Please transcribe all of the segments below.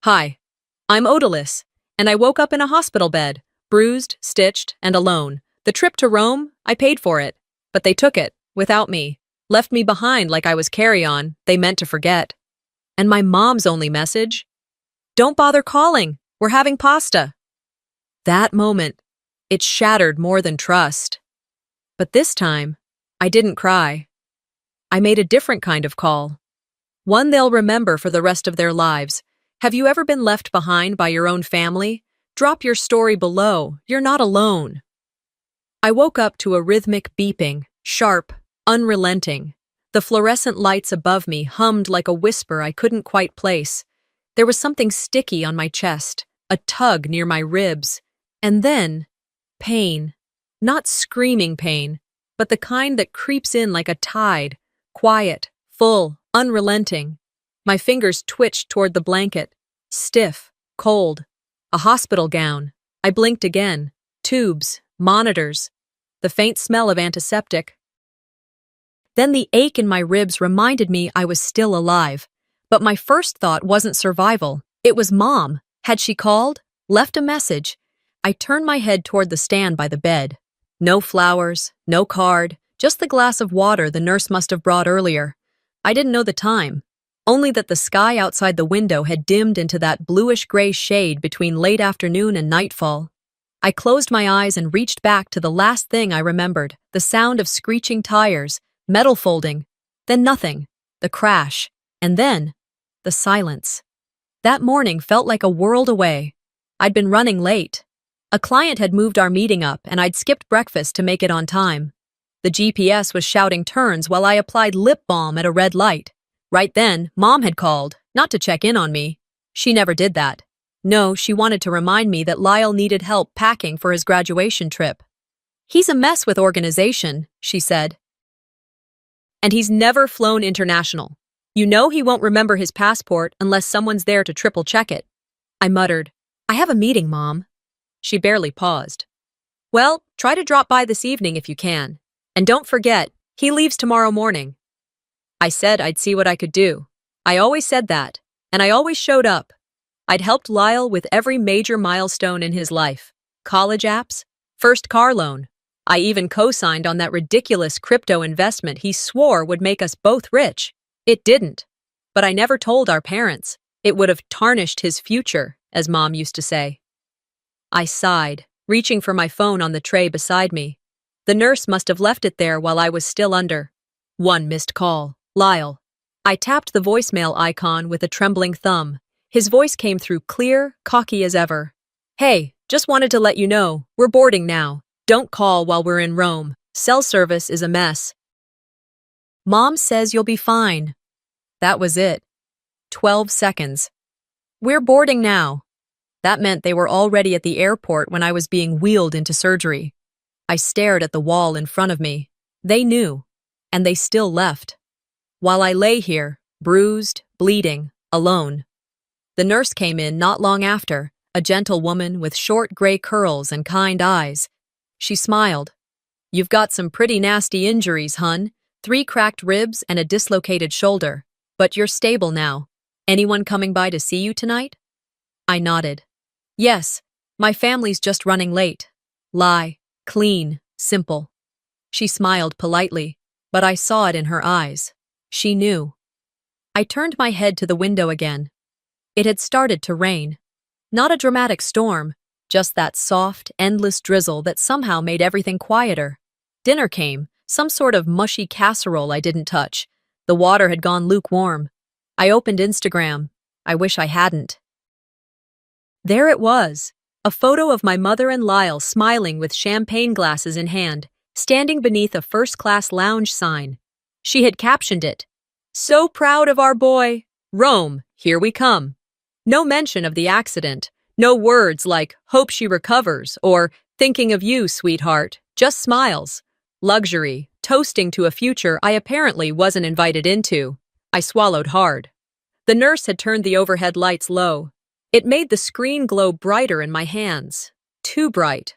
Hi, I'm odorless, and I woke up in a hospital bed, bruised, stitched, and alone. The trip to Rome, I paid for it, but they took it, without me, left me behind like I was carry-on they meant to forget. And my mom's only message? Don't bother calling, we're having pasta. That moment, it shattered more than trust. But this time, I didn't cry. I made a different kind of call. One they'll remember for the rest of their lives. Have you ever been left behind by your own family? Drop your story below. You're not alone. I woke up to a rhythmic beeping, sharp, unrelenting. The fluorescent lights above me hummed like a whisper I couldn't quite place. There was something sticky on my chest, a tug near my ribs. And then, pain. Not screaming pain, but the kind that creeps in like a tide, quiet, full, unrelenting. My fingers twitched toward the blanket, stiff, cold. A hospital gown. I blinked again. Tubes, monitors, the faint smell of antiseptic. Then the ache in my ribs reminded me I was still alive. But my first thought wasn't survival. It was Mom. Had she called? Left a message? I turned my head toward the stand by the bed. No flowers, no card, just the glass of water the nurse must have brought earlier. I didn't know the time. Only that the sky outside the window had dimmed into that bluish-gray shade between late afternoon and nightfall. I closed my eyes and reached back to the last thing I remembered, the sound of screeching tires, metal folding, then nothing, the crash, and then the silence. That morning felt like a world away. I'd been running late. A client had moved our meeting up, and I'd skipped breakfast to make it on time. The GPS was shouting turns while I applied lip balm at a red light. Right then, Mom had called, not to check in on me. She never did that. No, she wanted to remind me that Lyle needed help packing for his graduation trip. He's a mess with organization, she said. And he's never flown international. You know he won't remember his passport unless someone's there to triple check it. I muttered, I have a meeting, Mom. She barely paused. Well, try to drop by this evening if you can. And don't forget, he leaves tomorrow morning. I said I'd see what I could do. I always said that, and I always showed up. I'd helped Lyle with every major milestone in his life. College apps, first car loan. I even co-signed on that ridiculous crypto investment he swore would make us both rich. It didn't. But I never told our parents. It would have tarnished his future, as Mom used to say. I sighed, reaching for my phone on the tray beside me. The nurse must have left it there while I was still under. One missed call. Lyle. I tapped the voicemail icon with a trembling thumb. His voice came through clear, cocky as ever. Hey, just wanted to let you know, we're boarding now. Don't call while we're in Rome. Cell service is a mess. Mom says you'll be fine. That was it. 12 seconds. We're boarding now. That meant they were already at the airport when I was being wheeled into surgery. I stared at the wall in front of me. They knew, and they still left. While I lay here, bruised, bleeding, alone. The nurse came in not long after, a gentle woman with short gray curls and kind eyes. She smiled. You've got some pretty nasty injuries, hun. 3 cracked ribs and a dislocated shoulder. But you're stable now. Anyone coming by to see you tonight? I nodded. Yes, my family's just running late. Lie, clean, simple. She smiled politely, but I saw it in her eyes. She knew. I turned my head to the window again. It had started to rain. Not a dramatic storm, just that soft, endless drizzle that somehow made everything quieter. Dinner came, some sort of mushy casserole I didn't touch. The water had gone lukewarm. I opened Instagram. I wish I hadn't. There it was, a photo of my mother and Lyle smiling with champagne glasses in hand, standing beneath a first-class lounge sign. She had captioned it, "So proud of our boy. Rome, here we come." No mention of the accident. No words like, "Hope she recovers," or "Thinking of you, sweetheart." Just smiles. Luxury, toasting to a future I apparently wasn't invited into. I swallowed hard. The nurse had turned the overhead lights low. It made the screen glow brighter in my hands. Too bright.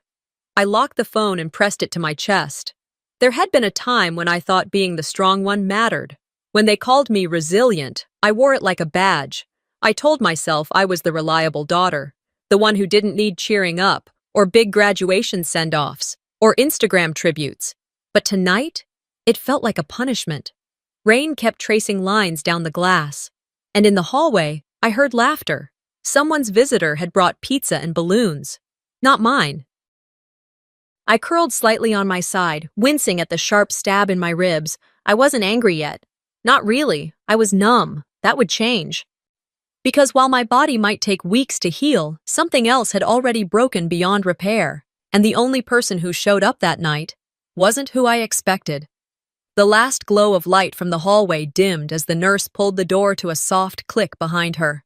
I locked the phone and pressed it to my chest. There had been a time when I thought being the strong one mattered. When they called me resilient, I wore it like a badge. I told myself I was the reliable daughter, the one who didn't need cheering up, or big graduation send-offs, or Instagram tributes. But tonight, it felt like a punishment. Rain kept tracing lines down the glass, and in the hallway, I heard laughter. Someone's visitor had brought pizza and balloons. Not mine. I curled slightly on my side, wincing at the sharp stab in my ribs. I wasn't angry yet. Not really. I was numb. That would change. Because while my body might take weeks to heal, something else had already broken beyond repair, and the only person who showed up that night wasn't who I expected. The last glow of light from the hallway dimmed as the nurse pulled the door to a soft click behind her.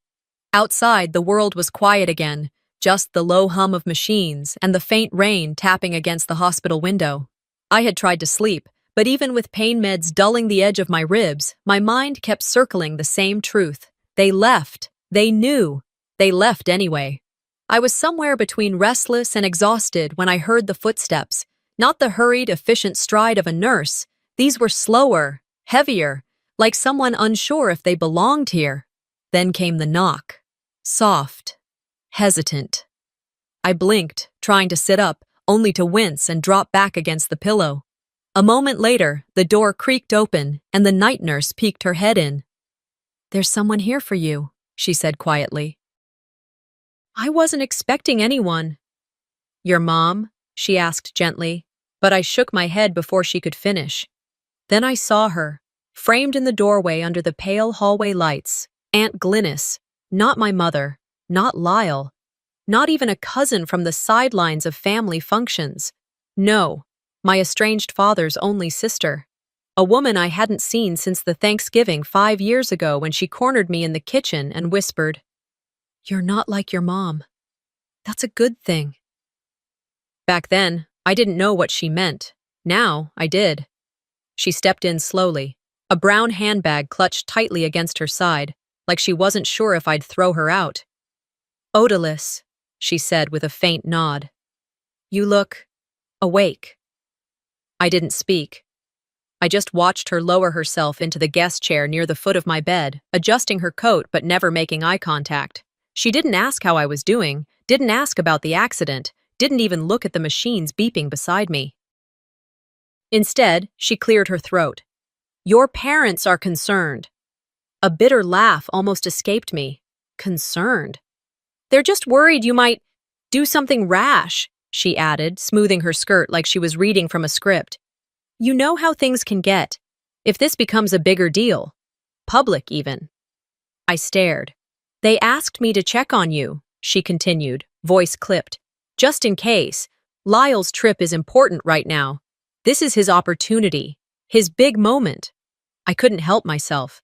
Outside, the world was quiet again, just the low hum of machines and the faint rain tapping against the hospital window. I had tried to sleep, but even with pain meds dulling the edge of my ribs, my mind kept circling the same truth. They left. They knew. They left anyway. I was somewhere between restless and exhausted when I heard the footsteps, not the hurried, efficient stride of a nurse. These were slower, heavier, like someone unsure if they belonged here. Then came the knock. Soft, hesitant. I blinked, trying to sit up, only to wince and drop back against the pillow. A moment later, the door creaked open, and the night nurse peeked her head in. "There's someone here for you," she said quietly. I wasn't expecting anyone. "Your mom?" she asked gently, but I shook my head before she could finish. Then I saw her, framed in the doorway under the pale hallway lights. Aunt Glynis, not my mother, not Lyle, not even a cousin from the sidelines of family functions. No, my estranged father's only sister. A woman I hadn't seen since the Thanksgiving 5 years ago when she cornered me in the kitchen and whispered, "You're not like your mom. That's a good thing." Back then, I didn't know what she meant. Now, I did. She stepped in slowly, a brown handbag clutched tightly against her side, like she wasn't sure if I'd throw her out. "Odalys," she said with a faint nod. "You look awake." I didn't speak. I just watched her lower herself into the guest chair near the foot of my bed, adjusting her coat but never making eye contact. She didn't ask how I was doing, didn't ask about the accident, didn't even look at the machines beeping beside me. Instead, she cleared her throat. "Your parents are concerned." A bitter laugh almost escaped me. Concerned? "They're just worried you might do something rash," she added, smoothing her skirt like she was reading from a script. "You know how things can get. If this becomes a bigger deal. Public, even." I stared. "They asked me to check on you," she continued, voice clipped. "Just in case. Lyle's trip is important right now. This is his opportunity. His big moment." I couldn't help myself.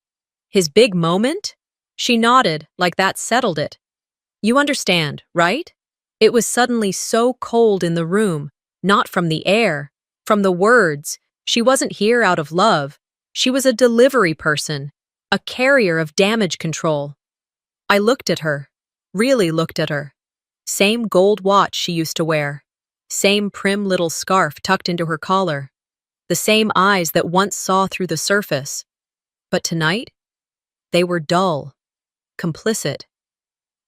"His big moment?" She nodded, like that settled it. "You understand, right?" It was suddenly so cold in the room, not from the air, from the words. She wasn't here out of love. She was a delivery person, a carrier of damage control. I looked at her, really looked at her. Same gold watch she used to wear, same prim little scarf tucked into her collar, the same eyes that once saw through the surface. But tonight, they were dull, complicit.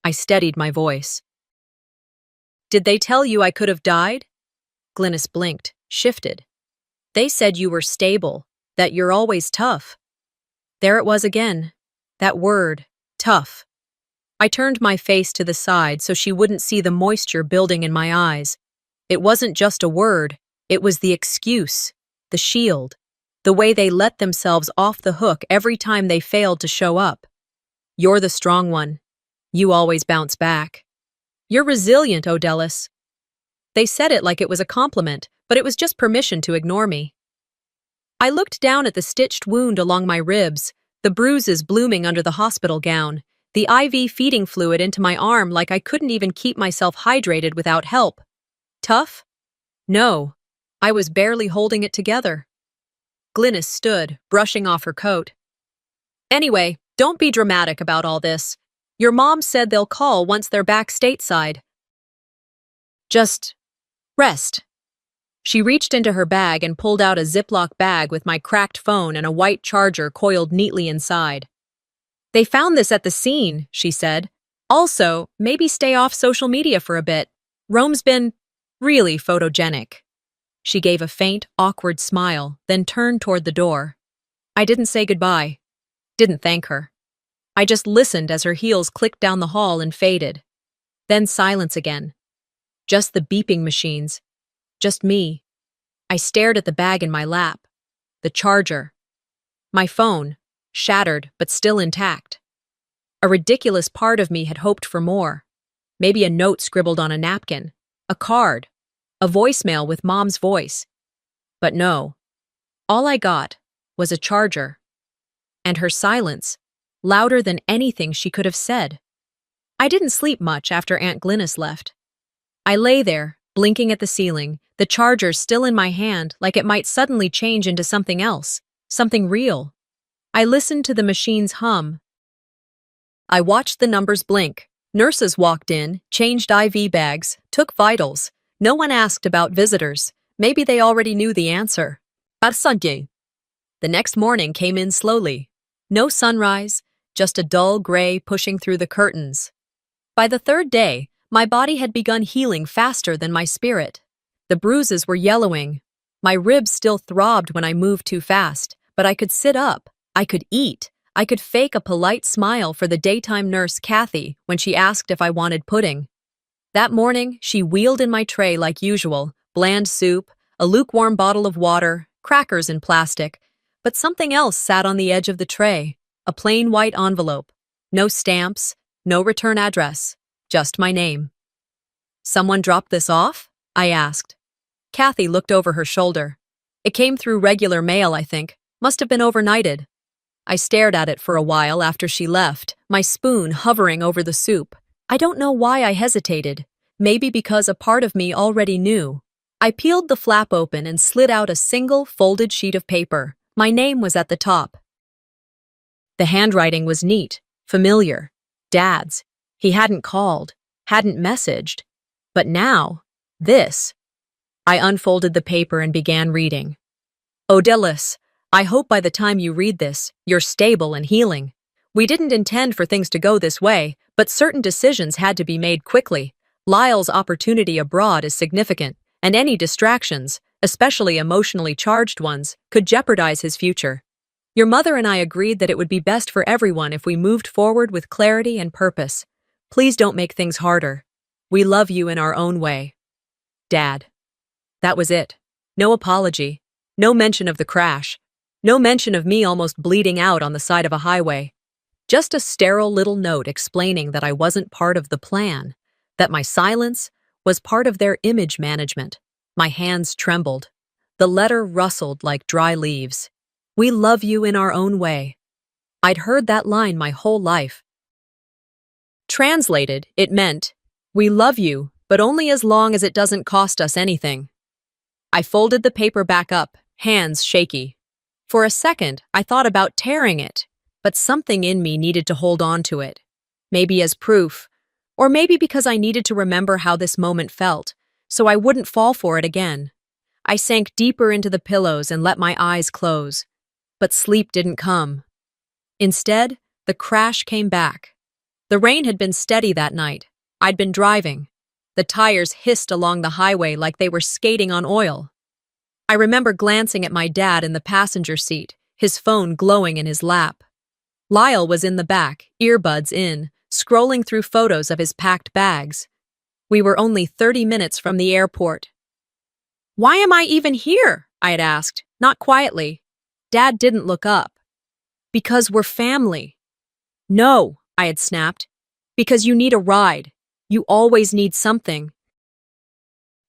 I steadied my voice. "Did they tell you I could have died?" Glynis blinked, shifted. "They said you were stable, that you're always tough." There it was again, that word, tough. I turned my face to the side so she wouldn't see the moisture building in my eyes. It wasn't just a word, it was the excuse, the shield, the way they let themselves off the hook every time they failed to show up. "You're the strong one. You always bounce back. You're resilient, Odalys." They said it like it was a compliment, but it was just permission to ignore me. I looked down at the stitched wound along my ribs, the bruises blooming under the hospital gown, the IV feeding fluid into my arm like I couldn't even keep myself hydrated without help. Tough? No. I was barely holding it together. Glynis stood, brushing off her coat. "Anyway, don't be dramatic about all this. Your mom said they'll call once they're back stateside. Just rest." She reached into her bag and pulled out a Ziploc bag with my cracked phone and a white charger coiled neatly inside. They found this at the scene, she said. Also, maybe stay off social media for a bit. Rome's been really photogenic. She gave a faint, awkward smile, then turned toward the door. I didn't say goodbye. Didn't thank her. I just listened as her heels clicked down the hall and faded. Then silence again. Just the beeping machines. Just me. I stared at the bag in my lap. The charger. My phone, shattered but still intact. A ridiculous part of me had hoped for more. Maybe a note scribbled on a napkin, a card, a voicemail with Mom's voice. But no. All I got was a charger. And her silence, louder than anything she could have said. I didn't sleep much after Aunt Glynis left. I lay there, blinking at the ceiling, the charger still in my hand like it might suddenly change into something else, something real. I listened to the machine's hum. I watched the numbers blink. Nurses walked in, changed IV bags, took vitals. No one asked about visitors. Maybe they already knew the answer. The next morning came in slowly. No sunrise, just a dull gray pushing through the curtains. By the third day, my body had begun healing faster than my spirit. The bruises were yellowing. My ribs still throbbed when I moved too fast, but I could sit up, I could eat, I could fake a polite smile for the daytime nurse Kathy when she asked if I wanted pudding. That morning, she wheeled in my tray like usual, bland soup, a lukewarm bottle of water, crackers in plastic, but something else sat on the edge of the tray, a plain white envelope. No stamps, no return address, just my name. Someone dropped this off? I asked. Kathy looked over her shoulder. It came through regular mail, I think. Must have been overnighted. I stared at it for a while after she left, my spoon hovering over the soup. I don't know why I hesitated. Maybe because a part of me already knew. I peeled the flap open and slid out a single folded sheet of paper. My name was at the top. The handwriting was neat, familiar. Dad's. He hadn't called, hadn't messaged. But now, this. I unfolded the paper and began reading. Odelis, I hope by the time you read this, you're stable and healing. We didn't intend for things to go this way, but certain decisions had to be made quickly. Lyle's opportunity abroad is significant, and any distractions, especially emotionally charged ones, could jeopardize his future. Your mother and I agreed that it would be best for everyone if we moved forward with clarity and purpose. Please don't make things harder. We love you in our own way. Dad. That was it. No apology. No mention of the crash. No mention of me almost bleeding out on the side of a highway. Just a sterile little note explaining that I wasn't part of the plan, that my silence was part of their image management. My hands trembled. The letter rustled like dry leaves. We love you in our own way. I'd heard that line my whole life. Translated, it meant, we love you, but only as long as it doesn't cost us anything. I folded the paper back up, hands shaky. For a second, I thought about tearing it, but something in me needed to hold on to it. Maybe as proof, or maybe because I needed to remember how this moment felt, so I wouldn't fall for it again. I sank deeper into the pillows and let my eyes close. But sleep didn't come. Instead, the crash came back. The rain had been steady that night. I'd been driving. The tires hissed along the highway like they were skating on oil. I remember glancing at my dad in the passenger seat, his phone glowing in his lap. Lyle was in the back, earbuds in, scrolling through photos of his packed bags. We were only 30 minutes from the airport. Why am I even here? I had asked, not quietly. Dad didn't look up. Because we're family. No, I had snapped. Because you need a ride. You always need something.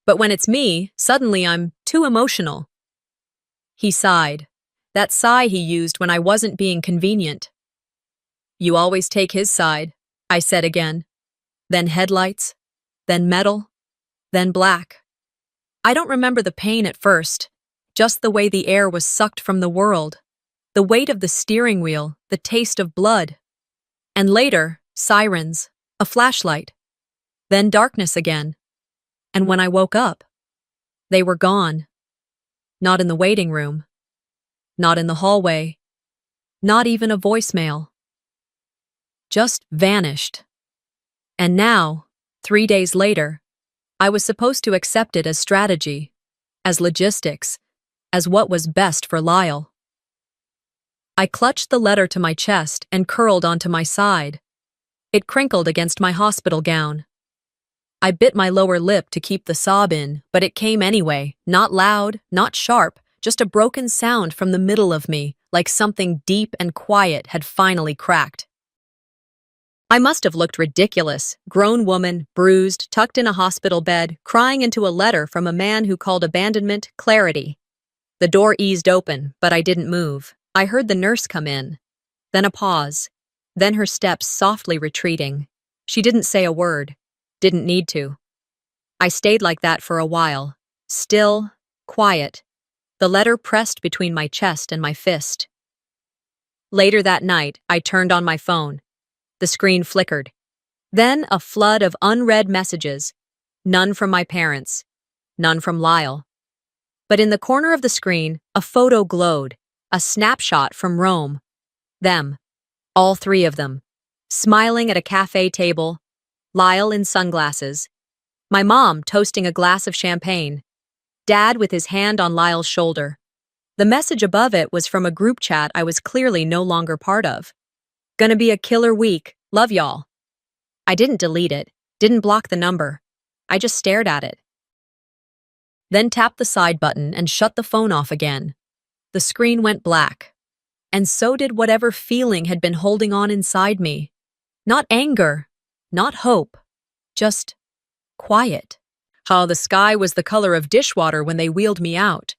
But when it's me, suddenly I'm too emotional. He sighed. That sigh he used when I wasn't being convenient. You always take his side, I said again. Then headlights, then metal, then black. I don't remember the pain at first, just the way the air was sucked from the world, the weight of the steering wheel, the taste of blood. And later, sirens, a flashlight, then darkness again. And when I woke up, they were gone. Not in the waiting room, not in the hallway, not even a voicemail. just vanished. And now, 3 days later, I was supposed to accept it as strategy, as logistics, as what was best for Lyle. I clutched the letter to my chest and curled onto my side. It crinkled against my hospital gown. I bit my lower lip to keep the sob in, but it came anyway, not loud, not sharp, just a broken sound from the middle of me, like something deep and quiet had finally cracked. I must have looked ridiculous, grown woman, bruised, tucked in a hospital bed, crying into a letter from a man who called abandonment clarity. The door eased open, but I didn't move. I heard the nurse come in. Then a pause. Then her steps softly retreating. She didn't say a word. Didn't need to. I stayed like that for a while. Still, quiet. The letter pressed between my chest and my fist. Later that night, I turned on my phone. The screen flickered. Then a flood of unread messages. None from my parents. None from Lyle. But in the corner of the screen, a photo glowed. A snapshot from Rome. Them. All three of them. Smiling at a cafe table. Lyle in sunglasses. My mom toasting a glass of champagne. Dad with his hand on Lyle's shoulder. The message above it was from a group chat I was clearly no longer part of. Gonna be a killer week. Love y'all. I didn't delete it, didn't block the number. I just stared at it. Then tapped the side button and shut the phone off again. The screen went black. And so did whatever feeling had been holding on inside me. Not anger, not hope, just quiet. How the sky was the color of dishwater when they wheeled me out.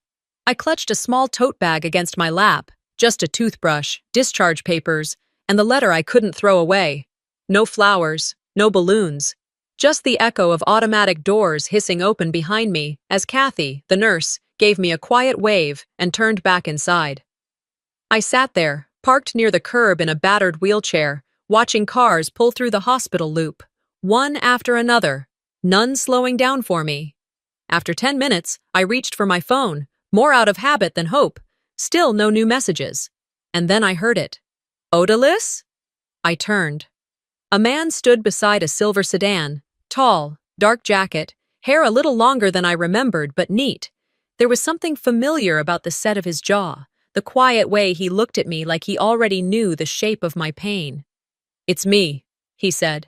I clutched a small tote bag against my lap, just a toothbrush, discharge papers, and the letter I couldn't throw away. No flowers, no balloons, just the echo of automatic doors hissing open behind me as Kathy, the nurse, gave me a quiet wave and turned back inside. I sat there, parked near the curb in a battered wheelchair, watching cars pull through the hospital loop, one after another, none slowing down for me. After 10 minutes, I reached for my phone, more out of habit than hope. Still no new messages. And then I heard it. Outlast? I turned. A man stood beside a silver sedan, tall, dark jacket, hair a little longer than I remembered, but neat. There was something familiar about the set of his jaw, the quiet way he looked at me like he already knew the shape of my pain. It's me, he said.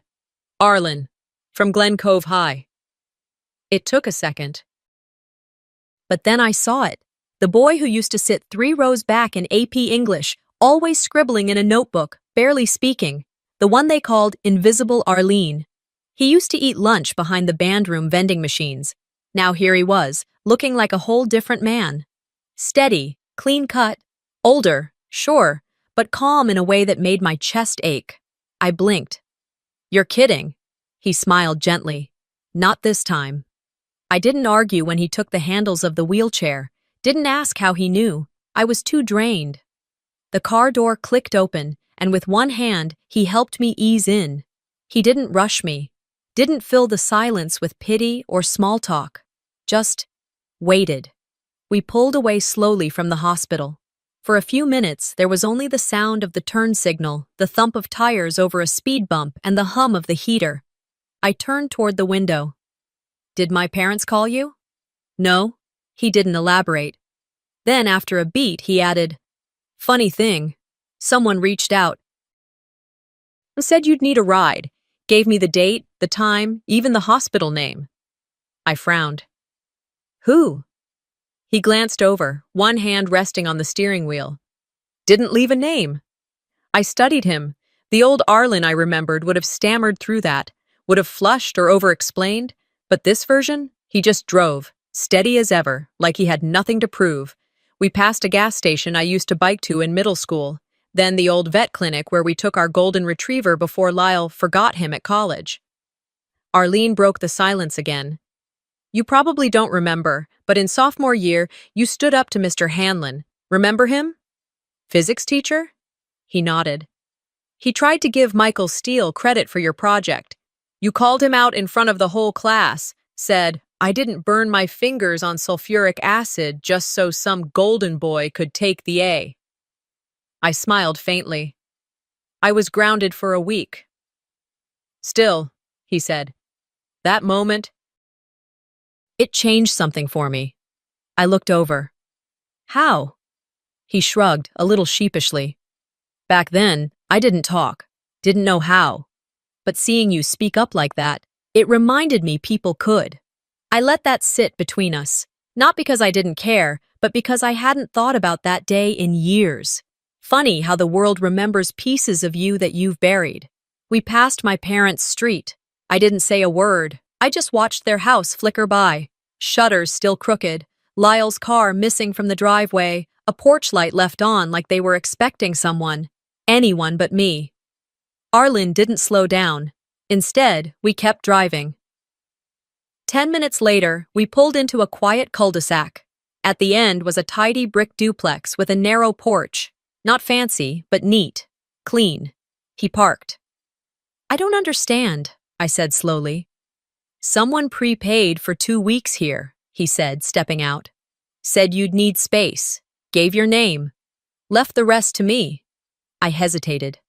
Arlen, from Glen Cove High. It took a second. But then I saw it. The boy who used to sit 3 rows back in AP English, always scribbling in a notebook, barely speaking. The one they called Invisible Arlene. He used to eat lunch behind the band room vending machines. Now here he was, looking like a whole different man. Steady, clean-cut, older, sure, but calm in a way that made my chest ache. I blinked. You're kidding. He smiled gently. Not this time. I didn't argue when he took the handles of the wheelchair. Didn't ask how he knew. I was too drained. The car door clicked open, and with one hand, he helped me ease in. He didn't rush me. Didn't fill the silence with pity or small talk. Just waited. We pulled away slowly from the hospital. For a few minutes, there was only the sound of the turn signal, the thump of tires over a speed bump, and the hum of the heater. I turned toward the window. Did my parents call you? No. He didn't elaborate. Then, after a beat, he added, Funny thing. Someone reached out. Said you'd need a ride. Gave me the date, the time, even the hospital name. I frowned. Who? He glanced over, one hand resting on the steering wheel. Didn't leave a name. I studied him. The old Arlen I remembered would have stammered through that, would have flushed or over-explained, but this version, he just drove, steady as ever, like he had nothing to prove. We passed a gas station I used to bike to in middle school, then the old vet clinic where we took our golden retriever before Lyle forgot him at college. Arlene broke the silence again. You probably don't remember, but in sophomore year, you stood up to Mr. Hanlon. Remember him? Physics teacher? He nodded. He tried to give Michael Steele credit for your project. You called him out in front of the whole class, said, I didn't burn my fingers on sulfuric acid just so some golden boy could take the A. I smiled faintly. I was grounded for a week. Still, he said, that moment, it changed something for me. I looked over. How? He shrugged, a little sheepishly. Back then, I didn't talk, didn't know how. But seeing you speak up like that, it reminded me people could. I let that sit between us, not because I didn't care, but because I hadn't thought about that day in years. Funny how the world remembers pieces of you that you've buried. We passed my parents' street. I didn't say a word. I just watched their house flicker by. Shutters still crooked, Lyle's car missing from the driveway, a porch light left on like they were expecting someone. Anyone but me. Arlen didn't slow down. Instead, we kept driving. 10 minutes later, we pulled into a quiet cul-de-sac. At the end was a tidy brick duplex with a narrow porch. Not fancy, but neat. Clean. He parked. I don't understand, I said slowly. Someone prepaid for 2 weeks here, he said, stepping out. Said you'd need space. Gave your name. Left the rest to me. I hesitated.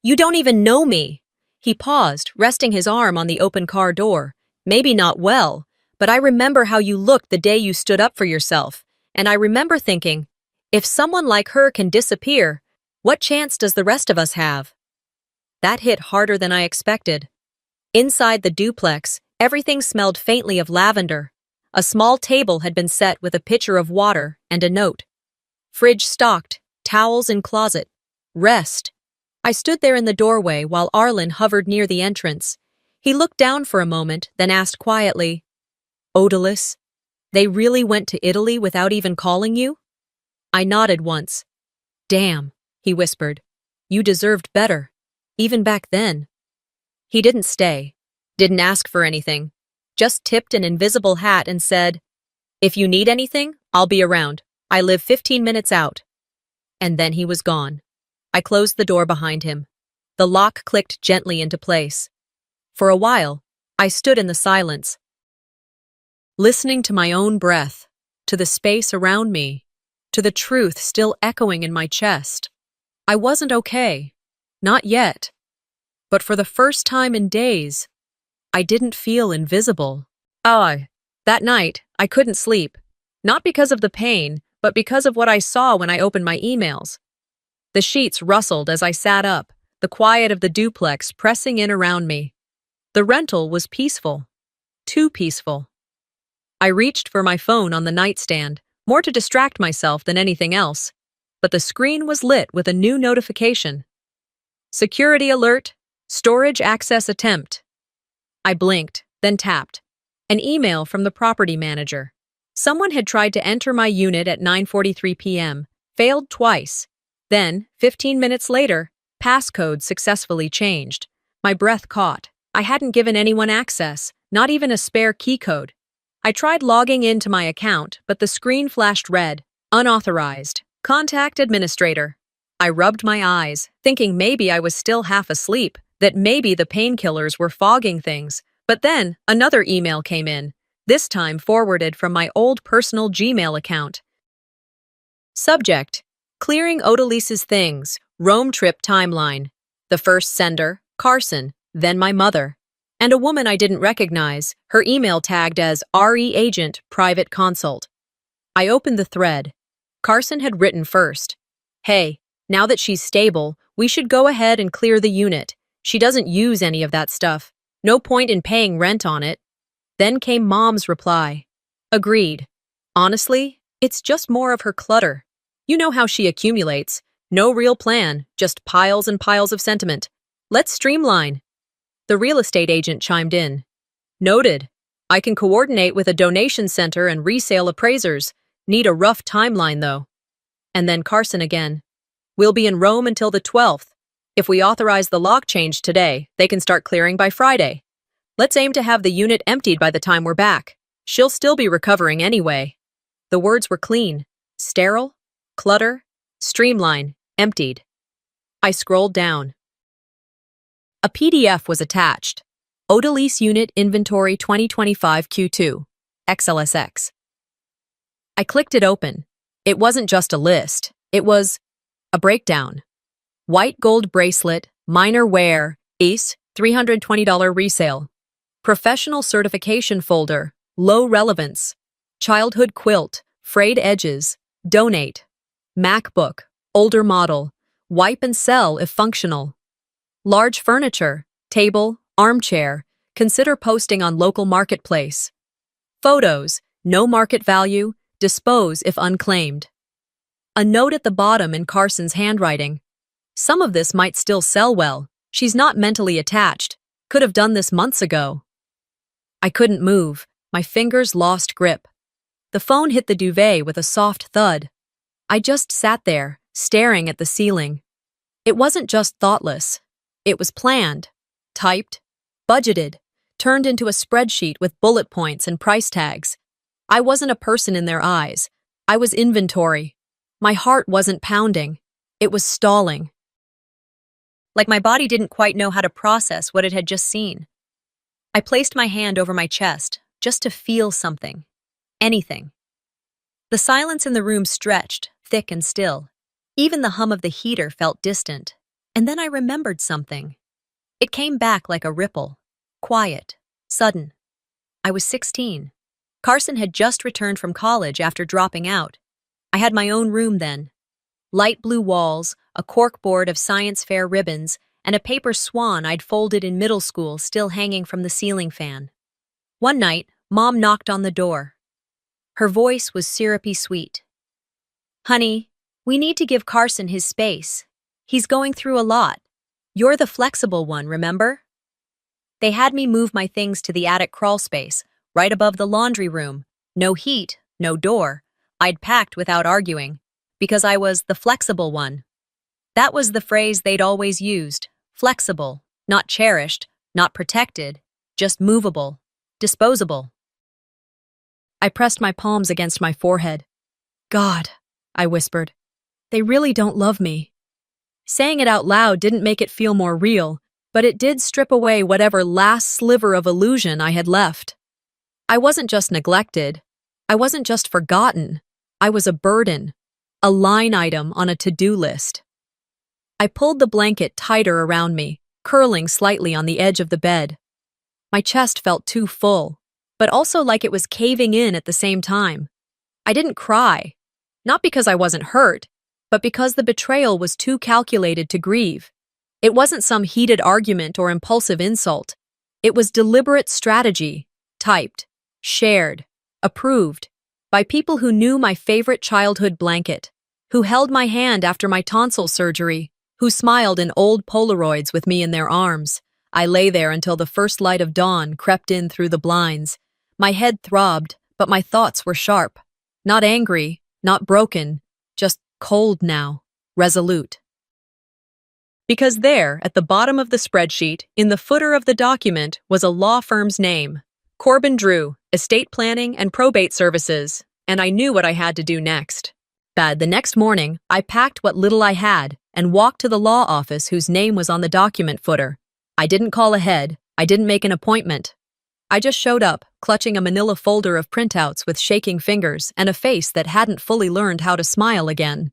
You don't even know me. He paused, resting his arm on the open car door. Maybe not well, but I remember how you looked the day you stood up for yourself, and I remember thinking, if someone like her can disappear, what chance does the rest of us have? That hit harder than I expected. Inside the duplex, everything smelled faintly of lavender. A small table had been set with a pitcher of water and a note. Fridge stocked, towels in closet. Rest. I stood there in the doorway while Arlen hovered near the entrance. He looked down for a moment, then asked quietly, Odalys, they really went to Italy without even calling you? I nodded once. Damn, he whispered. You deserved better. Even back then. He didn't stay. Didn't ask for anything. Just tipped an invisible hat and said, if you need anything, I'll be around. I live 15 minutes out. And then he was gone. I closed the door behind him. The lock clicked gently into place. For a while, I stood in the silence, listening to my own breath, to the space around me, to the truth still echoing in my chest. I wasn't okay. Not yet. But for the first time in days, I didn't feel invisible. That night, I couldn't sleep. Not because of the pain, but because of what I saw when I opened my emails. The sheets rustled as I sat up, the quiet of the duplex pressing in around me. The rental was peaceful. Too peaceful. I reached for my phone on the nightstand, more to distract myself than anything else. But the screen was lit with a new notification. Security alert, storage access attempt. I blinked, then tapped. An email from the property manager. Someone had tried to enter my unit at 9:43 p.m., failed twice. Then, 15 minutes later, passcode successfully changed. My breath caught. I hadn't given anyone access, not even a spare key code. I tried logging into my account, but the screen flashed red. Unauthorized. Contact administrator. I rubbed my eyes, thinking maybe I was still half asleep, that maybe the painkillers were fogging things. But then, another email came in, this time forwarded from my old personal Gmail account. Subject: Clearing Odalys's things, Rome trip timeline. The first sender, Carson, then my mother. And a woman I didn't recognize, her email tagged as RE Agent Private Consult. I opened the thread. Carson had written first. Hey, now that she's stable, we should go ahead and clear the unit. She doesn't use any of that stuff. No point in paying rent on it. Then came Mom's reply. Agreed. Honestly, it's just more of her clutter. You know how she accumulates. No real plan, just piles and piles of sentiment. Let's streamline. The real estate agent chimed in. Noted. I can coordinate with a donation center and resale appraisers. Need a rough timeline, though. And then Carson again. We'll be in Rome until the 12th. If we authorize the lock change today, they can start clearing by Friday. Let's aim to have the unit emptied by the time we're back. She'll still be recovering anyway. The words were clean. Sterile, clutter, streamline, emptied. I scrolled down. A PDF was attached. Odalys Unit Inventory 2025 Q2, XLSX. I clicked it open. It wasn't just a list. It was a breakdown. White gold bracelet, minor wear, Ace, $320 resale. Professional certification folder, low relevance. Childhood quilt, frayed edges, donate. MacBook, older model, wipe and sell if functional. Large furniture, table, armchair, consider posting on local marketplace. Photos, no market value, dispose if unclaimed. A note at the bottom in Carson's handwriting. Some of this might still sell well. She's not mentally attached. Could have done this months ago. I couldn't move. My fingers lost grip. The phone hit the duvet with a soft thud. I just sat there, staring at the ceiling. It wasn't just thoughtless. It was planned, typed, budgeted, turned into a spreadsheet with bullet points and price tags. I wasn't a person in their eyes. I was inventory. My heart wasn't pounding. It was stalling. Like my body didn't quite know how to process what it had just seen. I placed my hand over my chest, just to feel something. Anything. The silence in the room stretched, thick and still. Even the hum of the heater felt distant. And then I remembered something. It came back like a ripple. Quiet. Sudden. I was 16. Carson had just returned from college after dropping out. I had my own room then. Light blue walls, a corkboard of science fair ribbons, and a paper swan I'd folded in middle school still hanging from the ceiling fan. One night, Mom knocked on the door. Her voice was syrupy sweet. "Honey, we need to give Carson his space. He's going through a lot. You're the flexible one, remember?" They had me move my things to the attic crawl space, right above the laundry room. No heat, no door. I'd packed without arguing, because I was the flexible one. That was the phrase they'd always used. Flexible, not cherished, not protected, just movable, disposable. I pressed my palms against my forehead. "God," I whispered, "they really don't love me." Saying it out loud didn't make it feel more real, but it did strip away whatever last sliver of illusion I had left. I wasn't just neglected. I wasn't just forgotten. I was a burden, a line item on a to-do list. I pulled the blanket tighter around me, curling slightly on the edge of the bed. My chest felt too full, but also like it was caving in at the same time. I didn't cry, not because I wasn't hurt, but because the betrayal was too calculated to grieve. It wasn't some heated argument or impulsive insult. It was deliberate strategy, typed, shared, approved, by people who knew my favorite childhood blanket, who held my hand after my tonsil surgery, who smiled in old Polaroids with me in their arms. I lay there until the first light of dawn crept in through the blinds. My head throbbed, but my thoughts were sharp. Not angry, not broken, just cold now, resolute. Because there, at the bottom of the spreadsheet, in the footer of the document, was a law firm's name. Corbin Drew, Estate Planning and Probate Services, and I knew what I had to do next. The next morning, I packed what little I had and walked to the law office whose name was on the document footer. I didn't call ahead. I didn't make an appointment. I just showed up, clutching a manila folder of printouts with shaking fingers and a face that hadn't fully learned how to smile again.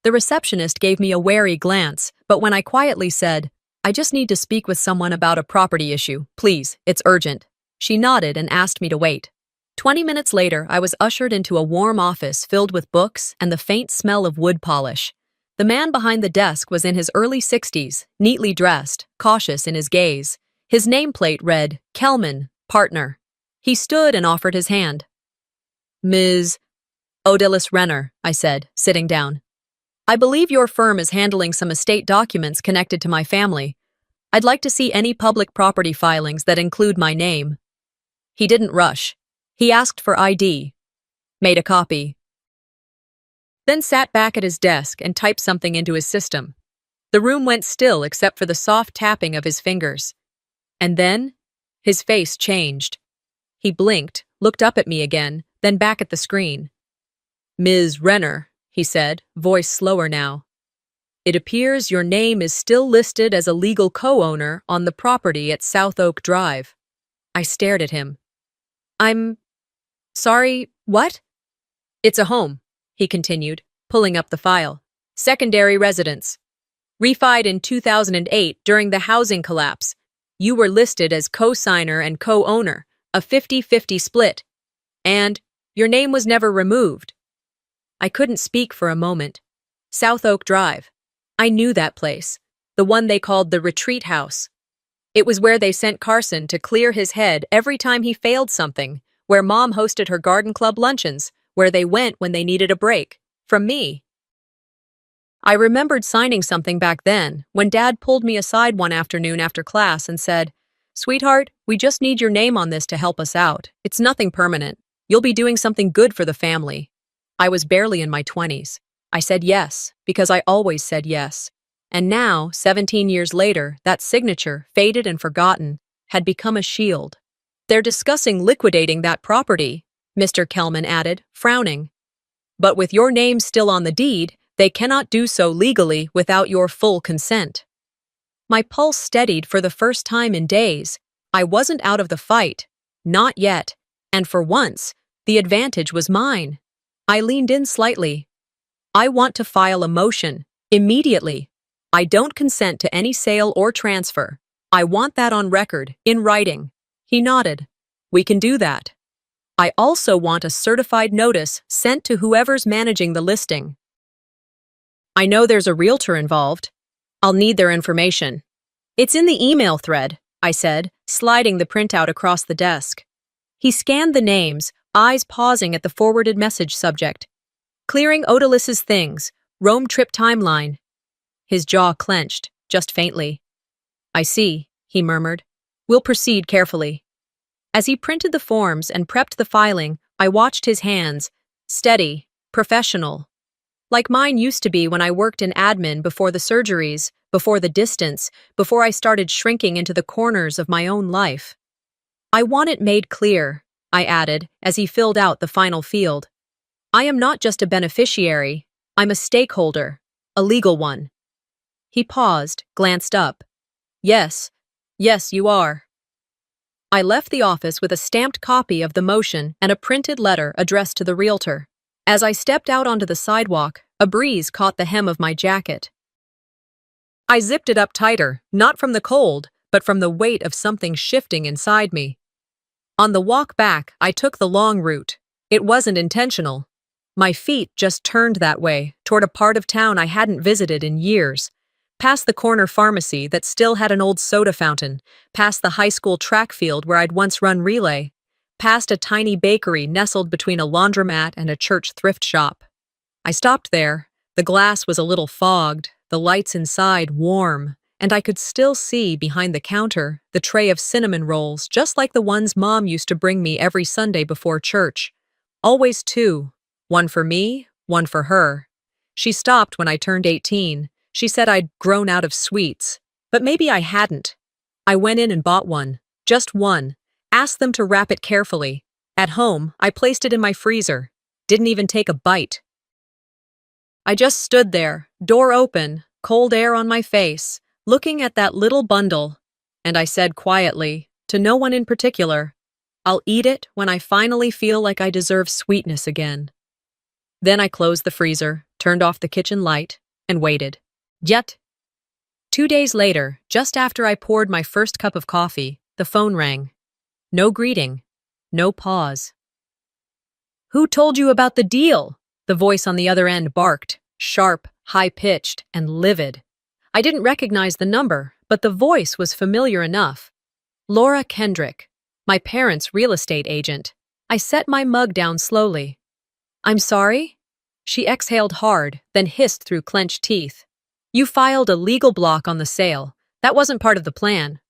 The receptionist gave me a wary glance, but when I quietly said, "I just need to speak with someone about a property issue, please, it's urgent," she nodded and asked me to wait. 20 minutes later, I was ushered into a warm office filled with books and the faint smell of wood polish. The man behind the desk was in his early 60s, neatly dressed, cautious in his gaze. His nameplate read, "Kelman, partner." He stood and offered his hand. "Ms. Odelis Renner," I said, sitting down. "I believe your firm is handling some estate documents connected to my family. I'd like to see any public property filings that include my name." He didn't rush. He asked for ID, made a copy, then sat back at his desk and typed something into his system. The room went still except for the soft tapping of his fingers. And then, his face changed. He blinked, looked up at me again, then back at the screen. "Ms. Renner," he said, voice slower now. "It appears your name is still listed as a legal co-owner on the property at South Oak Drive." I stared at him. "I'm sorry, what?" "It's a home," he continued, pulling up the file. "Secondary residence." Refied in 2008 during the housing collapse. You were listed as co-signer and co-owner, a 50-50 split. And your name was never removed. I couldn't speak for a moment. South Oak Drive. I knew that place, the one they called the retreat house. It was where they sent Carson to clear his head every time he failed something, where Mom hosted her garden club luncheons, where they went when they needed a break. From me. I remembered signing something back then, when Dad pulled me aside one afternoon after class and said, "Sweetheart, we just need your name on this to help us out. It's nothing permanent. You'll be doing something good for the family." I was barely in my 20s. I said yes, because I always said yes. And now, 17 years later, that signature, faded and forgotten, had become a shield. "They're discussing liquidating that property," Mr. Kelman added, frowning. "But with your name still on the deed, they cannot do so legally without your full consent." My pulse steadied for the first time in days. I wasn't out of the fight. Not yet. And for once, the advantage was mine. I leaned in slightly. "I want to file a motion. Immediately. I don't consent to any sale or transfer. I want that on record, in writing." He nodded. "We can do that. I also want a certified notice sent to whoever's managing the listing. I know there's a realtor involved. I'll need their information." "It's in the email thread," I said, sliding the printout across the desk. He scanned the names, eyes pausing at the forwarded message subject. "Clearing Otilis's things, Rome trip timeline." His jaw clenched, just faintly. "I see," he murmured. "We'll proceed carefully." As he printed the forms and prepped the filing, I watched his hands, steady, professional. Like mine used to be when I worked in admin before the surgeries, before the distance, before I started shrinking into the corners of my own life. "I want it made clear," I added as he filled out the final field. "I am not just a beneficiary, I'm a stakeholder, a legal one." He paused, glanced up. Yes, you are." I left the office with a stamped copy of the motion and a printed letter addressed to the realtor. As I stepped out onto the sidewalk, a breeze caught the hem of my jacket. I zipped it up tighter, not from the cold, but from the weight of something shifting inside me. On the walk back, I took the long route. It wasn't intentional. My feet just turned that way, toward a part of town I hadn't visited in years. Past the corner pharmacy that still had an old soda fountain, past the high school track field where I'd once run relay, past a tiny bakery nestled between a laundromat and a church thrift shop. I stopped there. The glass was a little fogged, the lights inside warm, and I could still see, behind the counter, the tray of cinnamon rolls, just like the ones Mom used to bring me every Sunday before church. Always two. One for me, one for her. She stopped when I turned 18. She said I'd grown out of sweets. But maybe I hadn't. I went in and bought one. Just one. Asked them to wrap it carefully. At home, I placed it in my freezer. Didn't even take a bite. I just stood there, door open, cold air on my face, looking at that little bundle. And I said quietly, to no one in particular, "I'll eat it when I finally feel like I deserve sweetness again." Then I closed the freezer, turned off the kitchen light, and waited. Yet, 2 days later, just after I poured my first cup of coffee, the phone rang. No greeting, no pause. "Who told you about the deal?" The voice on the other end barked, sharp, high-pitched, and livid. I didn't recognize the number, but the voice was familiar enough. Laura Kendrick, my parents' real estate agent. I set my mug down slowly. "I'm sorry?" She exhaled hard, then hissed through clenched teeth. "You filed a legal block on the sale. That wasn't part of the plan."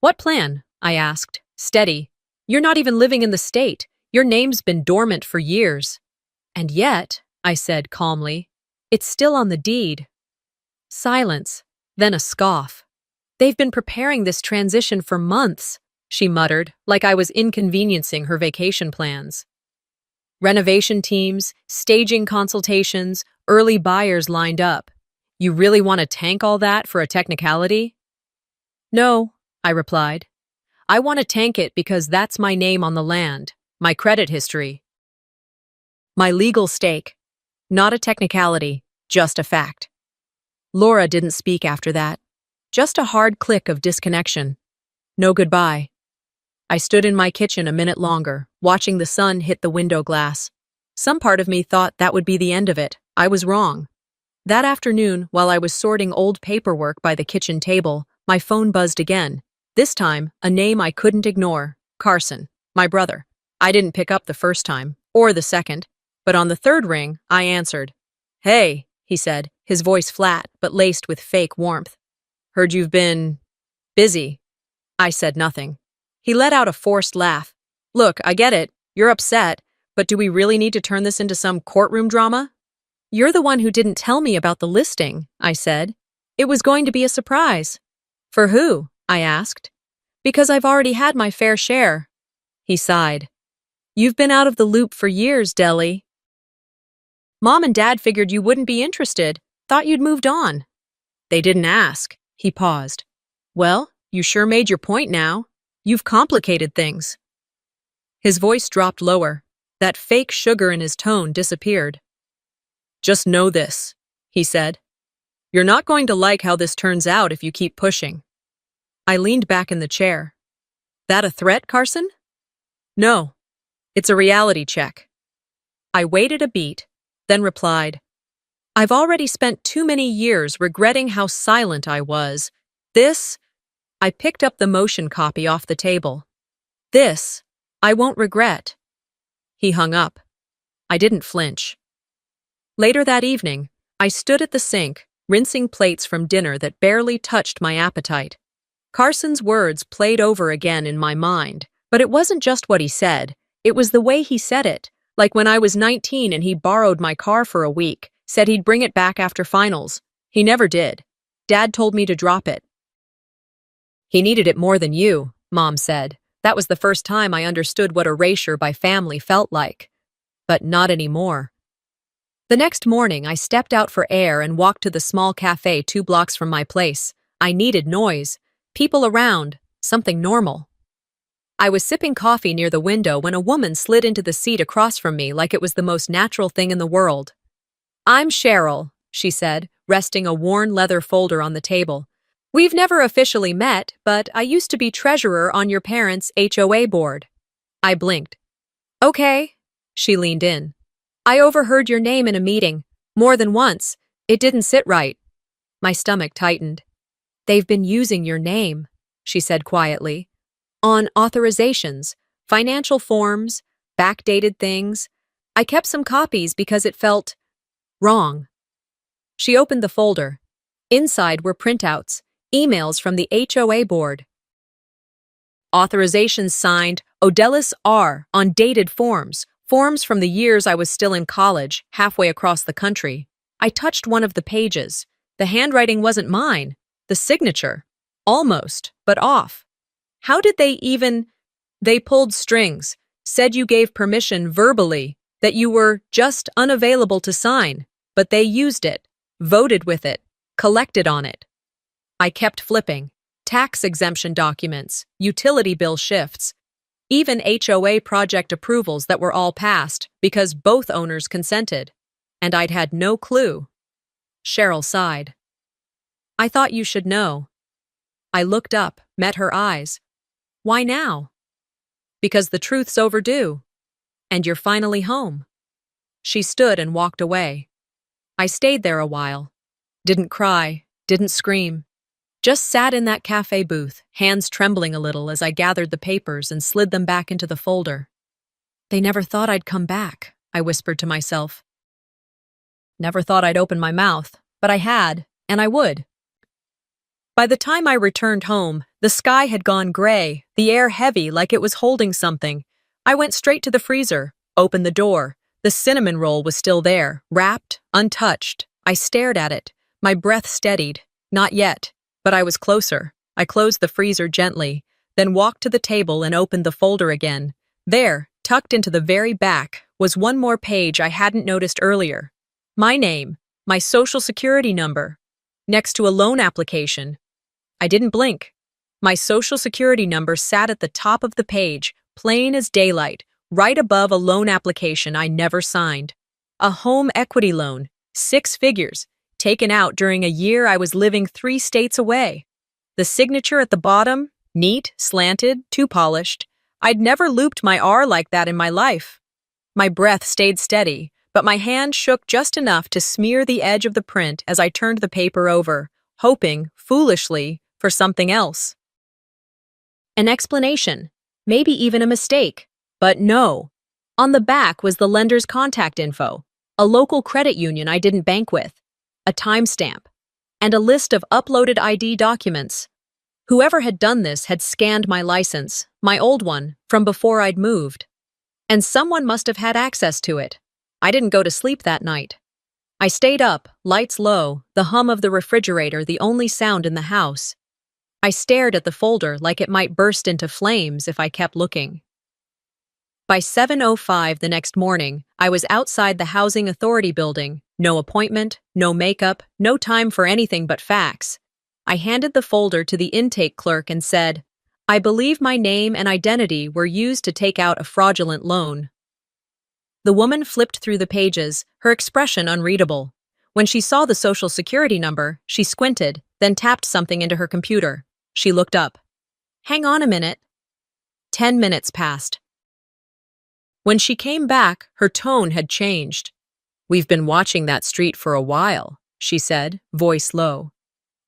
"What plan?" I asked, steady. "You're not even living in the state. Your name's been dormant for years." "And yet," I said calmly, "it's still on the deed." Silence, then a scoff. "They've been preparing this transition for months," she muttered, like I was inconveniencing her vacation plans. "Renovation teams, staging consultations, early buyers lined up. You really want to tank all that for a technicality?" "No," I replied. "I want to tank it because that's my name on the land, my credit history. My legal stake. Not a technicality, just a fact." Laura didn't speak after that. Just a hard click of disconnection. No goodbye. I stood in my kitchen a minute longer, watching the sun hit the window glass. Some part of me thought that would be the end of it. I was wrong. That afternoon, while I was sorting old paperwork by the kitchen table, my phone buzzed again. This time, a name I couldn't ignore. Carson, my brother. I didn't pick up the first time, or the second, but on the third ring, I answered. Hey, he said, his voice flat but laced with fake warmth. Heard you've been busy. I said nothing. He let out a forced laugh. Look, I get it. You're upset, but do we really need to turn this into some courtroom drama? You're the one who didn't tell me about the listing, I said. It was going to be a surprise. For who? I asked. Because I've already had my fair share. He sighed. You've been out of the loop for years, Deli. Mom and Dad figured you wouldn't be interested, thought you'd moved on. They didn't ask. He paused. Well, you sure made your point now. You've complicated things. His voice dropped lower. That fake sugar in his tone disappeared. Just know this, he said. You're not going to like how this turns out if you keep pushing. I leaned back in the chair. That a threat, Carson? No. It's a reality check. I waited a beat, then replied. I've already spent too many years regretting how silent I was. I picked up the motion copy off the table. This, I won't regret. He hung up. I didn't flinch. Later that evening, I stood at the sink, rinsing plates from dinner that barely touched my appetite. Carson's words played over again in my mind, but it wasn't just what he said. It was the way he said it, like when I was 19 and he borrowed my car for a week, said he'd bring it back after finals. He never did. Dad told me to drop it. He needed it more than you, Mom said. That was the first time I understood what erasure by family felt like. But not anymore. The next morning, I stepped out for air and walked to the small cafe 2 blocks from my place. I needed noise, people around, something normal. I was sipping coffee near the window when a woman slid into the seat across from me like it was the most natural thing in the world. I'm Cheryl, she said, resting a worn leather folder on the table. We've never officially met, but I used to be treasurer on your parents' HOA board. I blinked. Okay, she leaned in. I overheard your name in a meeting, more than once. It didn't sit right. My stomach tightened. They've been using your name, she said quietly. On authorizations, financial forms, backdated things. I kept some copies because it felt wrong. She opened the folder. Inside were printouts, emails from the HOA board. Authorizations signed Odellis R. on dated forms from the years I was still in college, halfway across the country. I touched one of the pages. The handwriting wasn't mine. The signature. Almost, but off. How did They pulled strings, said you gave permission verbally, that you were just unavailable to sign, but they used it, voted with it, collected on it. I kept flipping. Tax exemption documents, utility bill shifts, even HOA project approvals that were all passed because both owners consented. And I'd had no clue. Cheryl sighed. I thought you should know. I looked up, met her eyes. Why now? Because the truth's overdue. And you're finally home. She stood and walked away. I stayed there a while. Didn't cry, didn't scream. Just sat in that cafe booth, hands trembling a little as I gathered the papers and slid them back into the folder. They never thought I'd come back, I whispered to myself. Never thought I'd open my mouth, but I had, and I would. By the time I returned home, the sky had gone gray, the air heavy like it was holding something. I went straight to the freezer, opened the door. The cinnamon roll was still there, wrapped, untouched. I stared at it. My breath steadied. Not yet. But I was closer. I closed the freezer gently, then walked to the table and opened the folder again. There, tucked into the very back, was one more page I hadn't noticed earlier. My name, my social security number, next to a loan application. I didn't blink. My social security number sat at the top of the page, plain as daylight, right above a loan application I never signed. A home equity loan, 6 figures, taken out during a year I was living 3 states away. The signature at the bottom, neat, slanted, too polished. I'd never looped my R like that in my life. My breath stayed steady, but my hand shook just enough to smear the edge of the print as I turned the paper over, hoping, foolishly, for something else. An explanation, maybe even a mistake. But no. On the back was the lender's contact info, a local credit union I didn't bank with, a timestamp, and a list of uploaded ID documents. Whoever had done this had scanned my license, my old one, from before I'd moved. And someone must have had access to it. I didn't go to sleep that night. I stayed up, lights low, the hum of the refrigerator the only sound in the house. I stared at the folder like it might burst into flames if I kept looking. By 7:05 the next morning, I was outside the Housing Authority building. No appointment, no makeup, no time for anything but facts. I handed the folder to the intake clerk and said, "I believe my name and identity were used to take out a fraudulent loan." The woman flipped through the pages, her expression unreadable. When she saw the Social Security number, she squinted, then tapped something into her computer. She looked up. "Hang on a minute." 10 minutes passed. When she came back, her tone had changed. "We've been watching that street for a while," she said, voice low.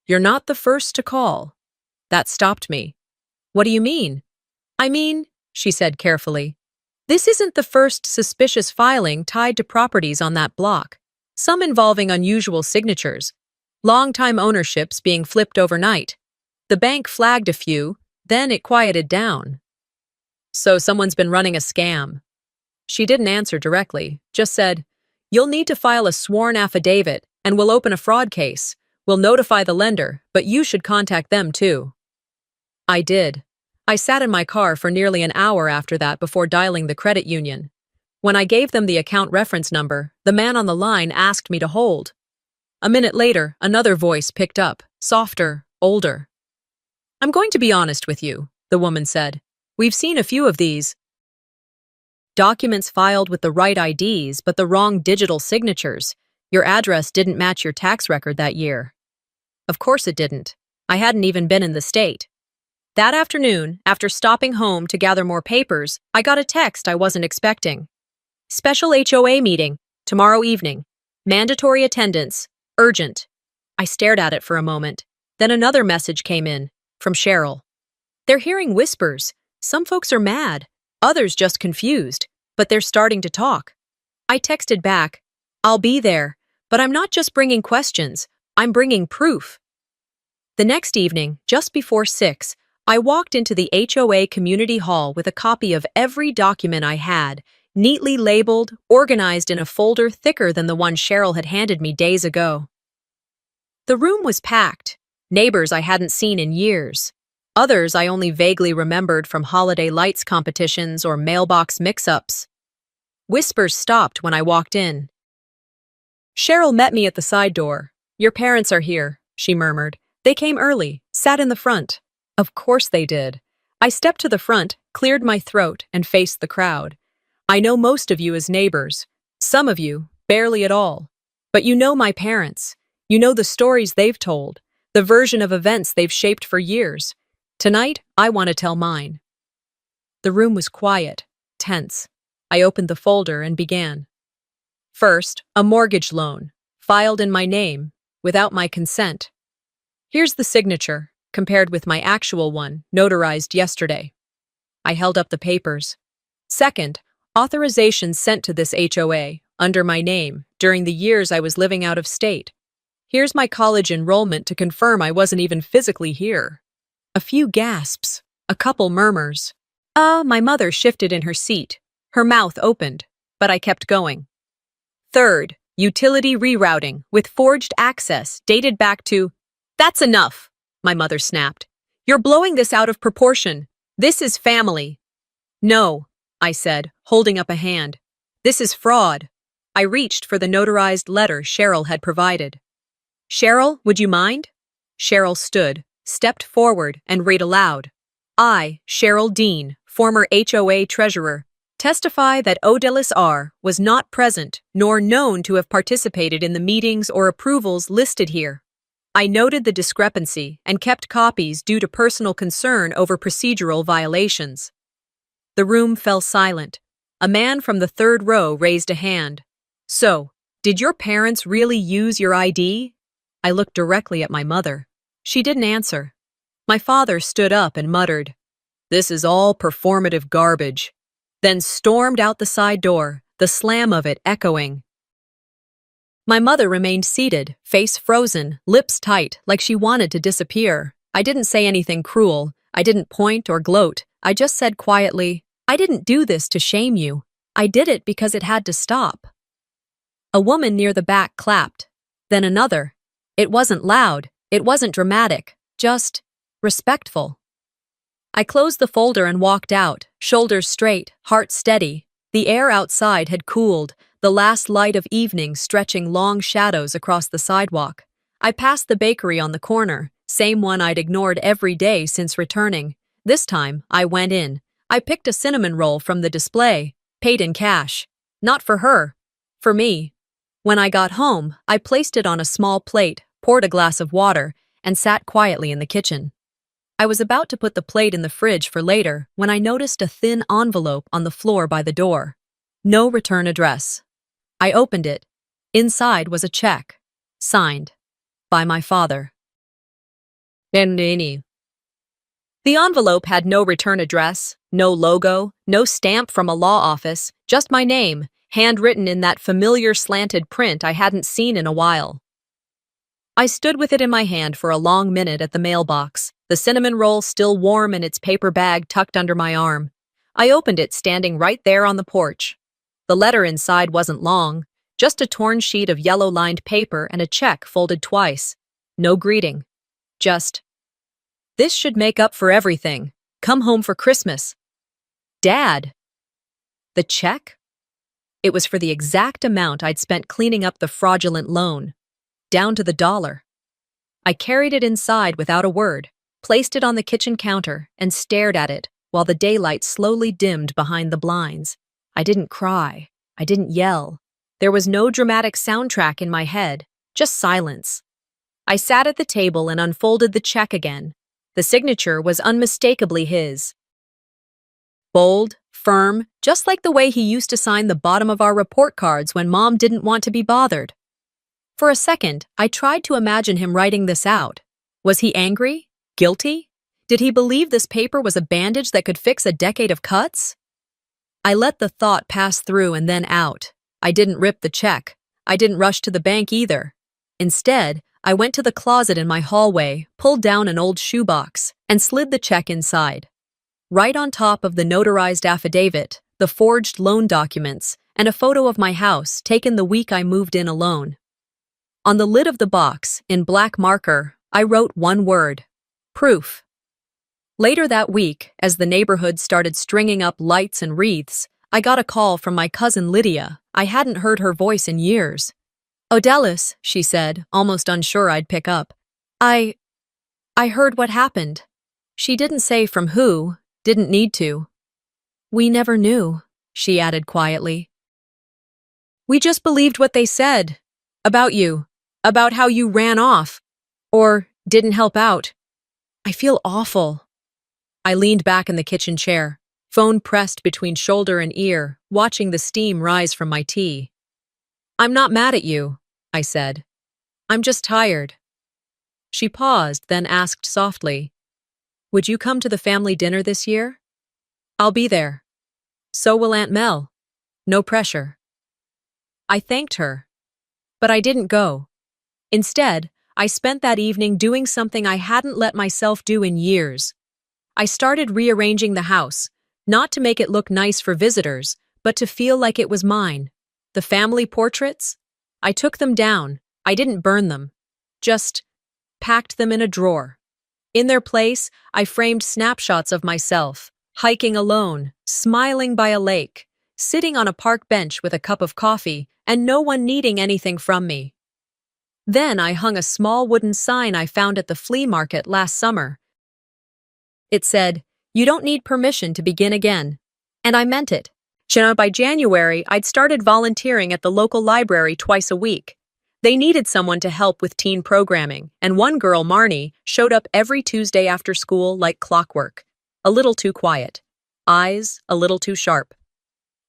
"You're not the first to call." That stopped me. "What do you mean?" "I mean," she said carefully, "this isn't the first suspicious filing tied to properties on that block, some involving unusual signatures, long-time ownerships being flipped overnight. The bank flagged a few, then it quieted down." "So someone's been running a scam." She didn't answer directly, just said, "You'll need to file a sworn affidavit, and we'll open a fraud case. We'll notify the lender, but you should contact them too." I did. I sat in my car for nearly an hour after that before dialing the credit union. When I gave them the account reference number, the man on the line asked me to hold. A minute later, another voice picked up, softer, older. "I'm going to be honest with you," the woman said. "We've seen a few of these. Documents filed with the right IDs but the wrong digital signatures. Your address didn't match your tax record that year." Of course it didn't. I hadn't even been in the state. That afternoon, after stopping home to gather more papers, I got a text I wasn't expecting. "Special HOA meeting, tomorrow evening. Mandatory attendance, urgent." I stared at it for a moment. Then another message came in, from Cheryl. "They're hearing whispers. Some folks are mad, others just confused, but they're starting to talk." I texted back, "I'll be there, but I'm not just bringing questions, I'm bringing proof." The next evening, just before 6, I walked into the HOA community hall with a copy of every document I had, neatly labeled, organized in a folder thicker than the one Cheryl had handed me days ago. The room was packed, neighbors I hadn't seen in years. Others I only vaguely remembered from holiday lights competitions or mailbox mix-ups. Whispers stopped when I walked in. Cheryl met me at the side door. "Your parents are here," she murmured. "They came early, sat in the front." Of course they did. I stepped to the front, cleared my throat, and faced the crowd. "I know most of you as neighbors. Some of you, barely at all. But you know my parents. You know the stories they've told, the version of events they've shaped for years. Tonight, I want to tell mine." The room was quiet, tense. I opened the folder and began. First, a mortgage loan, filed in my name, without my consent. Here's the signature, compared with my actual one, notarized yesterday. I held up the papers. Second, authorization sent to this HOA, under my name, during the years I was living out of state. Here's my college enrollment to confirm I wasn't even physically here. A few gasps, a couple murmurs. My mother shifted in her seat. Her mouth opened, but I kept going. Third, utility rerouting with forged access dated back to— "That's enough," my mother snapped. "You're blowing this out of proportion. This is family." "No," I said, holding up a hand. "This is fraud." I reached for the notarized letter Cheryl had provided. "Cheryl, would you mind?" Cheryl stood, stepped forward, and read aloud. "I, Cheryl Dean, former HOA treasurer, testify that Odelis R. was not present nor known to have participated in the meetings or approvals listed here. I noted the discrepancy and kept copies due to personal concern over procedural violations. The room fell silent. A man from the third row raised a hand. So, did your parents really use your ID? I looked directly at my mother. She didn't answer. My father stood up and muttered, "This is all performative garbage," then stormed out the side door, the slam of it echoing. My mother remained seated, face frozen, lips tight, like she wanted to disappear. I didn't say anything cruel. I didn't point or gloat. I just said quietly, "I didn't do this to shame you. I did it because it had to stop." A woman near the back clapped. Then another. It wasn't loud. It wasn't dramatic. Just respectful. I closed the folder and walked out, shoulders straight, heart steady. The air outside had cooled, the last light of evening stretching long shadows across the sidewalk. I passed the bakery on the corner, same one I'd ignored every day since returning. This time, I went in. I picked a cinnamon roll from the display, paid in cash. Not for her, for me. When I got home, I placed it on a small plate, poured a glass of water, and sat quietly in the kitchen. I was about to put the plate in the fridge for later when I noticed a thin envelope on the floor by the door. No return address. I opened it. Inside was a check, signed by my father. The envelope had no return address, no logo, no stamp from a law office, just my name, handwritten in that familiar slanted print I hadn't seen in a while. I stood with it in my hand for a long minute at the mailbox, the cinnamon roll still warm in its paper bag tucked under my arm. I opened it standing right there on the porch. The letter inside wasn't long, just a torn sheet of yellow-lined paper and a check folded twice. No greeting. Just, "This should make up for everything. Come home for Christmas." Dad! The check? It was for the exact amount I'd spent cleaning up the fraudulent loan. Down to the dollar. I carried it inside without a word, placed it on the kitchen counter, and stared at it while the daylight slowly dimmed behind the blinds. I didn't cry. I didn't yell. There was no dramatic soundtrack in my head, just silence. I sat at the table and unfolded the check again. The signature was unmistakably his. Bold, firm, just like the way he used to sign the bottom of our report cards when Mom didn't want to be bothered. For a second, I tried to imagine him writing this out. Was he angry? Guilty? Did he believe this paper was a bandage that could fix a decade of cuts? I let the thought pass through and then out. I didn't rip the check. I didn't rush to the bank either. Instead, I went to the closet in my hallway, pulled down an old shoebox, and slid the check inside. Right on top of the notarized affidavit, the forged loan documents, and a photo of my house taken the week I moved in alone. On the lid of the box, in black marker, I wrote one word: proof. Later that week, as the neighborhood started stringing up lights and wreaths, I got a call from my cousin Lydia. I hadn't heard her voice in years. "Odelis," she said, almost unsure I'd pick up. I heard what happened." She didn't say from who, didn't need to. "We never knew," she added quietly. "We just believed what they said. About you. About how you ran off. Or didn't help out. I feel awful." I leaned back in the kitchen chair, phone pressed between shoulder and ear, watching the steam rise from my tea. "I'm not mad at you," I said. "I'm just tired." She paused, then asked softly, "Would you come to the family dinner this year?" "I'll be there. So will Aunt Mel. No pressure." I thanked her, but I didn't go. Instead, I spent that evening doing something I hadn't let myself do in years. I started rearranging the house, not to make it look nice for visitors, but to feel like it was mine. The family portraits? I took them down. I didn't burn them. Just packed them in a drawer. In their place, I framed snapshots of myself, hiking alone, smiling by a lake, sitting on a park bench with a cup of coffee, and no one needing anything from me. Then I hung a small wooden sign I found at the flea market last summer. It said, "You don't need permission to begin again." And I meant it. By January, I'd started volunteering at the local library twice a week. They needed someone to help with teen programming, and one girl, Marnie, showed up every Tuesday after school like clockwork. A little too quiet. Eyes a little too sharp.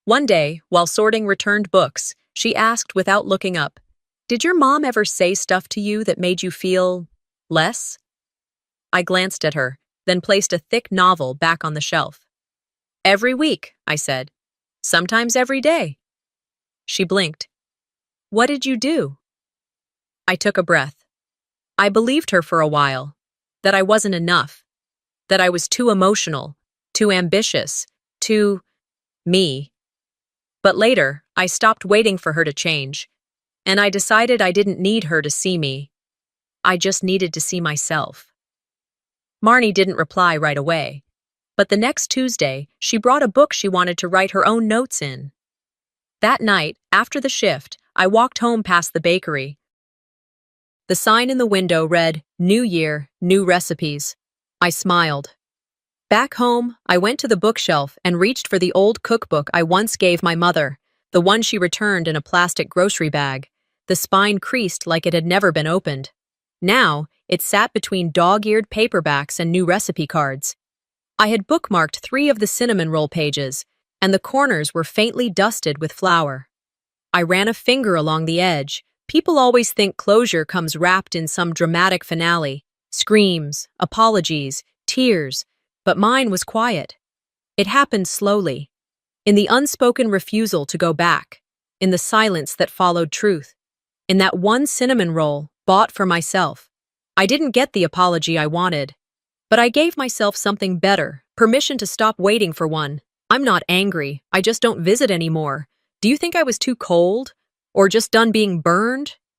One day, while sorting returned books, she asked without looking up, "Did your mom ever say stuff to you that made you feel less?" I glanced at her, then placed a thick novel back on the shelf. "Every week," I said. "Sometimes every day." She blinked. "What did you do?" I took a breath. I believed her for a while, that I wasn't enough, that I was too emotional, too ambitious, too me. But later, I stopped waiting for her to change, and I decided I didn't need her to see me. I just needed to see myself. Marnie didn't reply right away, but the next Tuesday, she brought a book she wanted to write her own notes in. That night, after the shift, I walked home past the bakery. The sign in the window read, "New Year, New Recipes." I smiled. Back home, I went to the bookshelf and reached for the old cookbook I once gave my mother, the one she returned in a plastic grocery bag. The spine creased like it had never been opened. Now, it sat between dog-eared paperbacks and new recipe cards. I had bookmarked 3 of the cinnamon roll pages, and the corners were faintly dusted with flour. I ran a finger along the edge. People always think closure comes wrapped in some dramatic finale. Screams, apologies, tears. But mine was quiet. It happened slowly. In the unspoken refusal to go back. In the silence that followed truth. In that one cinnamon roll, bought for myself. I didn't get the apology I wanted. But I gave myself something better, permission to stop waiting for one. I'm not angry, I just don't visit anymore. Do you think I was too cold? Or just done being burned?